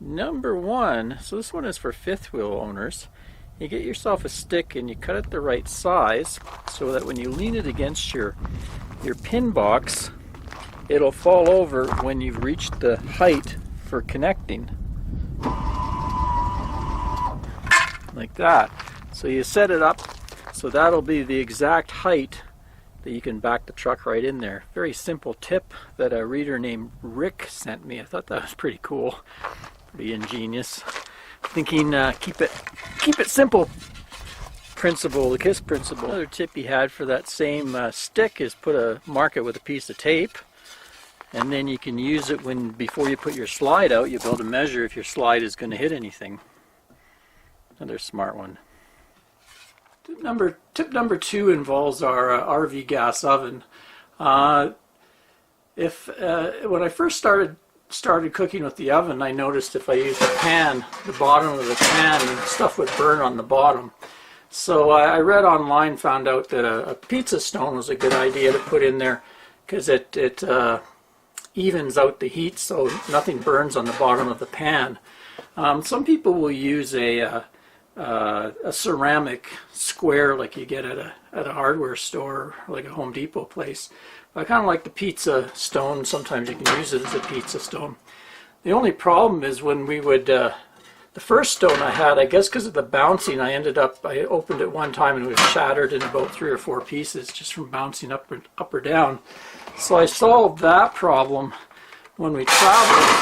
Number one, so this one is for fifth wheel owners. You get yourself a stick and you cut it the right size so that when you lean it against your pin box, it'll fall over when you've reached the height for connecting. Like that. So you set it up so that'll be the exact height that you can back the truck right in there. Very simple tip that a reader named Rick sent me. I thought that was pretty cool, pretty ingenious. Thinking keep it simple principle, the KISS principle. Another tip he had for that same stick is mark it with a piece of tape, and then you can use it before you put your slide out. You'll be able to measure if your slide is going to hit anything. Another smart one. Tip number two involves our RV gas oven. When I first started cooking with the oven, I noticed if I used a pan, the bottom of the pan, stuff would burn on the bottom. So I read online, found out that a pizza stone was a good idea to put in there because it evens out the heat so nothing burns on the bottom of the pan. Some people will use a ceramic square like you get at a hardware store, like a Home Depot place. I kind of like the pizza stone. Sometimes you can use it as a pizza stone. The only problem is when we would, the first stone I had, I guess because of the bouncing, I opened it one time and it was shattered in about 3 or 4 pieces just from bouncing up or down. So I solved that problem when we traveled.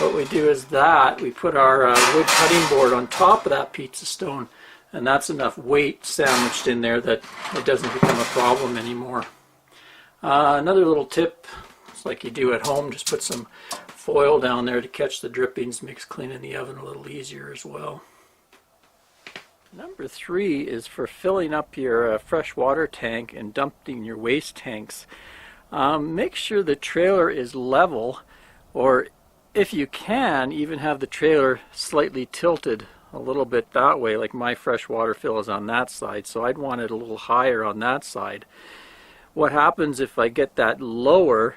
What we do is we put our wood cutting board on top of that pizza stone, and that's enough weight sandwiched in there that it doesn't become a problem anymore. Another little tip, it's like you do at home, just put some foil down there to catch the drippings, makes cleaning the oven a little easier as well. Number three is for filling up your fresh water tank and dumping your waste tanks. Make sure the trailer is level, or if you can, even have the trailer slightly tilted a little bit that way, like my fresh water fill is on that side, so I'd want it a little higher on that side. What happens if I get that lower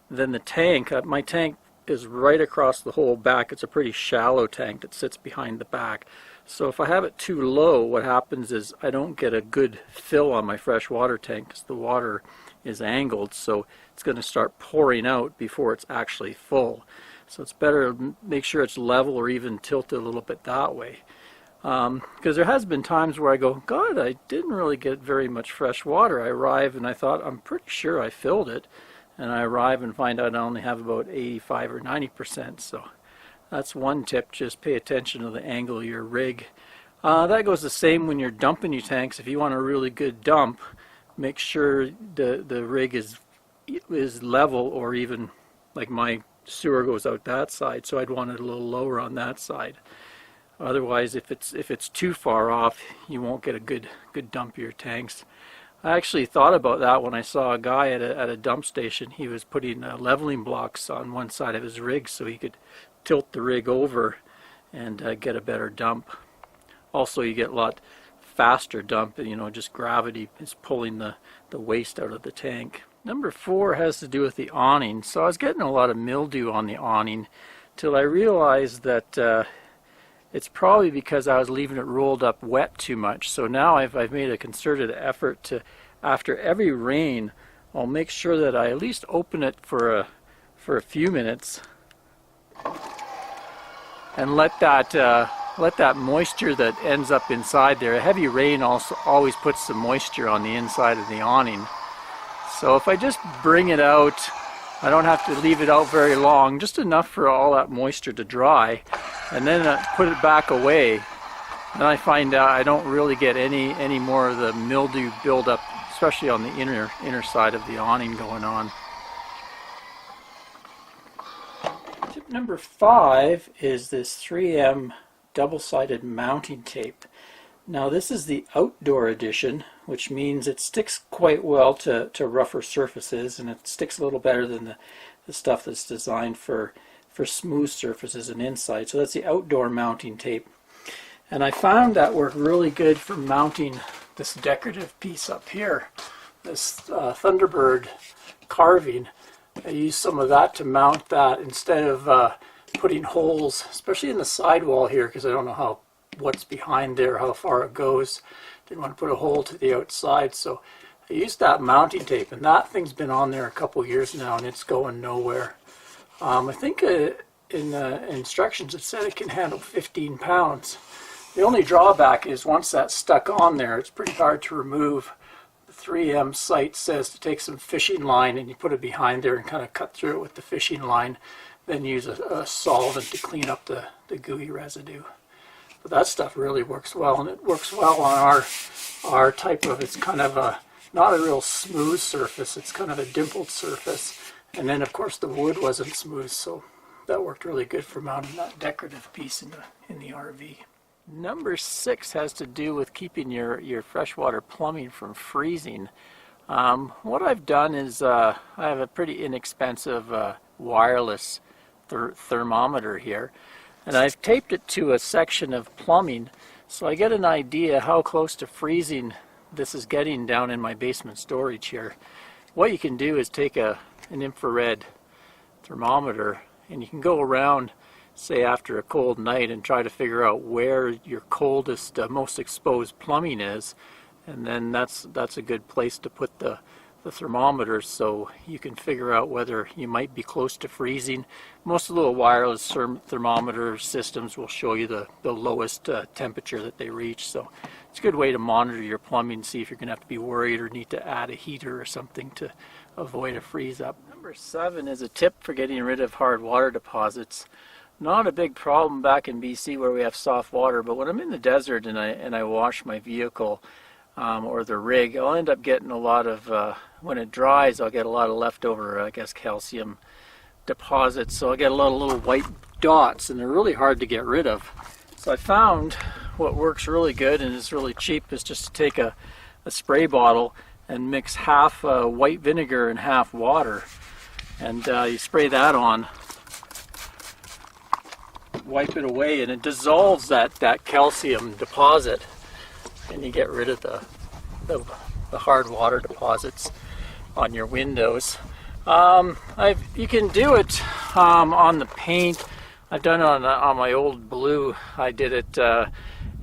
than the tank? My tank is right across the whole back. It's a pretty shallow tank that sits behind the back. So if I have it too low, what happens is I don't get a good fill on my fresh water tank because the water is angled, so it's going to start pouring out before it's actually full. So it's better to make sure it's level or even tilted a little bit that way. Because there has been times where I go, God, I didn't really get very much fresh water. I arrive and I thought, I'm pretty sure I filled it. And I arrive and find out I only have about 85 or 90%. So that's one tip, just pay attention to the angle of your rig. That goes the same when you're dumping your tanks. If you want a really good dump, make sure the rig is level, or even like my sewer goes out that side, so I'd want it a little lower on that side. Otherwise, if it's too far off, you won't get a good dump of your tanks. I actually thought about that when I saw a guy at a dump station. He was putting leveling blocks on one side of his rig so he could tilt the rig over and get a better dump. Also, you get a lot faster dump, just gravity is pulling the waste out of the tank. Number four has to do with the awning. So I was getting a lot of mildew on the awning till I realized that it's probably because I was leaving it rolled up wet too much. So now I've made a concerted effort to, after every rain, I'll make sure that I at least open it for a few minutes and let that moisture that ends up inside there. A heavy rain also always puts some moisture on the inside of the awning. So if I just bring it out, I don't have to leave it out very long, just enough for all that moisture to dry, and then put it back away. Then I find out I don't really get any more of the mildew buildup, especially on the inner side of the awning going on. Tip number 5 is this 3M double-sided mounting tape. Now this is the outdoor edition, which means it sticks quite well to rougher surfaces, and it sticks a little better than the stuff that's designed for smooth surfaces and inside. So that's the outdoor mounting tape. And I found that worked really good for mounting this decorative piece up here, this Thunderbird carving. I used some of that to mount that instead of putting holes, especially in the sidewall here, because I don't know what's behind there, how far it goes. Didn't want to put a hole to the outside, so I used that mounting tape, and that thing's been on there a couple years now, and it's going nowhere. I think in the instructions it said it can handle 15 pounds. The only drawback is once that's stuck on there, it's pretty hard to remove. The 3M site says to take some fishing line and you put it behind there and kind of cut through it with the fishing line, then use a solvent to clean up the gooey residue. But that stuff really works well, and it works well on our type of, it's kind of not a real smooth surface, it's kind of a dimpled surface. And then of course the wood wasn't smooth, so that worked really good for mounting that decorative piece in the RV. Number 6 has to do with keeping your freshwater plumbing from freezing. What I've done is I have a pretty inexpensive wireless thermometer here, and I've taped it to a section of plumbing so I get an idea how close to freezing this is getting down in my basement storage here. What you can do is take an infrared thermometer and you can go around, say after a cold night, and try to figure out where your coldest, most exposed plumbing is, and then that's a good place to put the thermometer so you can figure out whether you might be close to freezing. Most of the little wireless thermometer systems will show you the lowest temperature that they reach, so it's a good way to monitor your plumbing, see if you're going to have to be worried or need to add a heater or something to avoid a freeze up. Number 7 is a tip for getting rid of hard water deposits. Not a big problem back in BC where we have soft water, but when I'm in the desert and I wash my vehicle or the rig, I'll end up getting a lot of, when it dries, I'll get a lot of leftover, I guess, calcium deposits. So I'll get a lot of little white dots, and they're really hard to get rid of. So I found what works really good and is really cheap is just to take a spray bottle and mix half white vinegar and half water, and you spray that on, wipe it away, and it dissolves that calcium deposit, and you get rid of the hard water deposits on your windows. You can do it on the paint. I've done it on my old blue. I did it,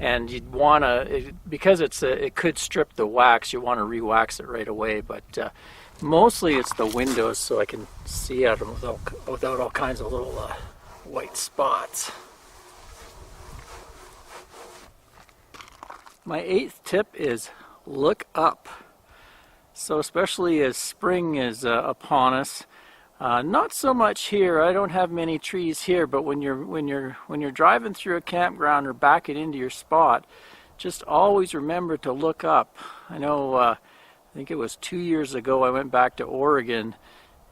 and you'd want to, because it could strip the wax, you want to re-wax it right away, but mostly it's the windows so I can see out them without all kinds of little white spots. My 8th tip is look up. So especially as spring is upon us, not so much here. I don't have many trees here, but when you're driving through a campground or backing into your spot, just always remember to look up. I know I think it was 2 years ago I went back to Oregon,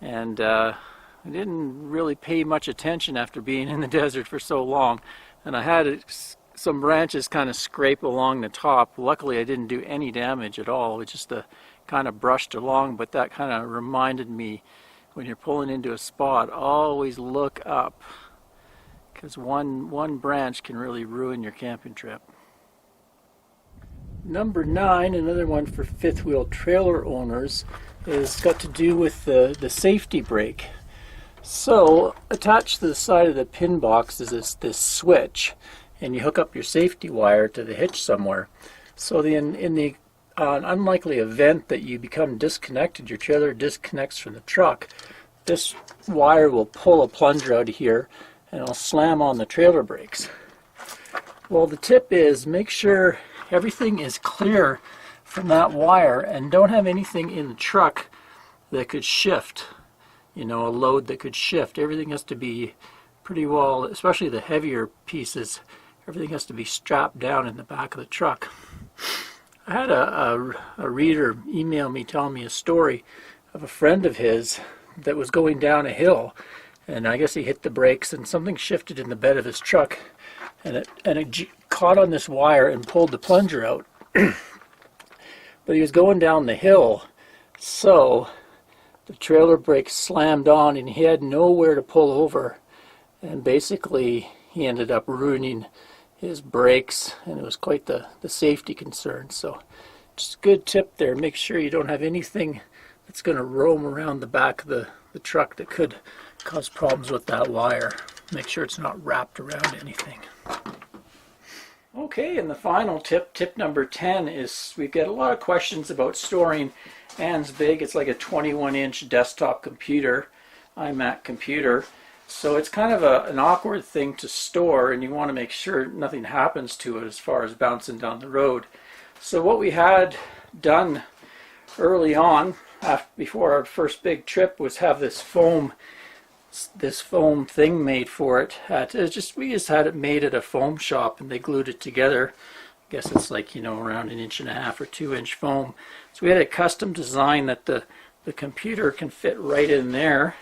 and I didn't really pay much attention after being in the desert for so long, and I had some branches kind of scrape along the top. Luckily I didn't do any damage at all. It just kind of brushed along, but that kind of reminded me, when you're pulling into a spot, always look up, because one branch can really ruin your camping trip. Number 9, another one for fifth wheel trailer owners, is got to do with the safety brake. So attached to the side of the pin box is this switch, and you hook up your safety wire to the hitch somewhere. So in the unlikely event that you become disconnected, your trailer disconnects from the truck, this wire will pull a plunger out of here and it'll slam on the trailer brakes. Well, the tip is make sure everything is clear from that wire and don't have anything in the truck that could shift, a load that could shift. Everything has to be pretty well, especially the heavier pieces, everything has to be strapped down in the back of the truck. I had a reader email me telling me a story of a friend of his that was going down a hill, and I guess he hit the brakes and something shifted in the bed of his truck, and it caught on this wire and pulled the plunger out. But he was going down the hill, so the trailer brakes slammed on and he had nowhere to pull over, and basically he ended up ruining his brakes, and it was quite the safety concern. So just a good tip there, make sure you don't have anything that's going to roam around the back of the truck that could cause problems with that wire. Make sure it's not wrapped around anything. Okay, and the final tip, tip number 10, is we get a lot of questions about storing Ann's Big. It's like a 21-inch desktop computer, iMac computer. So it's kind of an awkward thing to store, and you want to make sure nothing happens to it as far as bouncing down the road. So what we had done early on, before our first big trip, was have this foam thing made for it. We just had it made at a foam shop, and they glued it together. I guess it's like, you know, around 1.5 inch or 2-inch foam. So we had a custom design that the computer can fit right in there,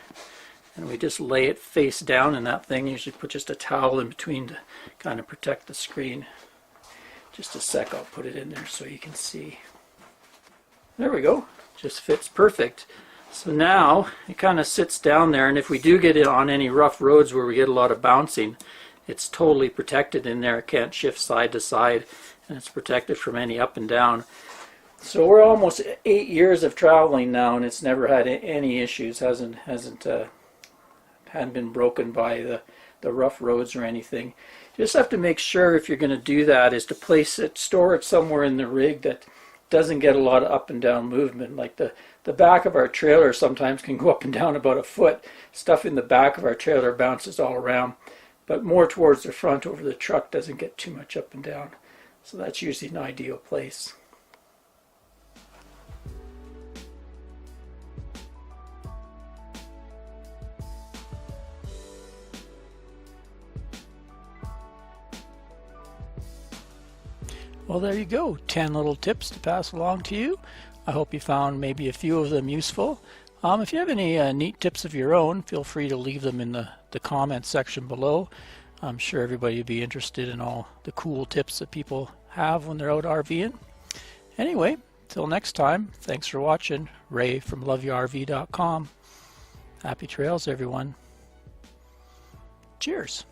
and we just lay it face down in that thing. Usually put just a towel in between to kind of protect the screen. Just a sec, I'll put it in there so you can see. There we go, just fits perfect. So now it kind of sits down there, and if we do get it on any rough roads where we get a lot of bouncing, it's totally protected in there. It can't shift side to side, and it's protected from any up and down. So we're almost 8 years of traveling now, and it's never had any issues. Hadn't been broken by the rough roads or anything. You just have to make sure, if you're going to do that, is to place it, store it somewhere in the rig that doesn't get a lot of up and down movement. Like the back of our trailer sometimes can go up and down about a foot. Stuff in the back of our trailer bounces all around, but more towards the front over the truck doesn't get too much up and down. So that's usually an ideal place. Well, there you go, 10 little tips to pass along to you. I hope you found maybe a few of them useful. If you have any neat tips of your own, feel free to leave them in the comments section below. I'm sure everybody would be interested in all the cool tips that people have when they're out RVing. Anyway, till next time, thanks for watching. Ray from loveyourrv.com. Happy trails, everyone. Cheers.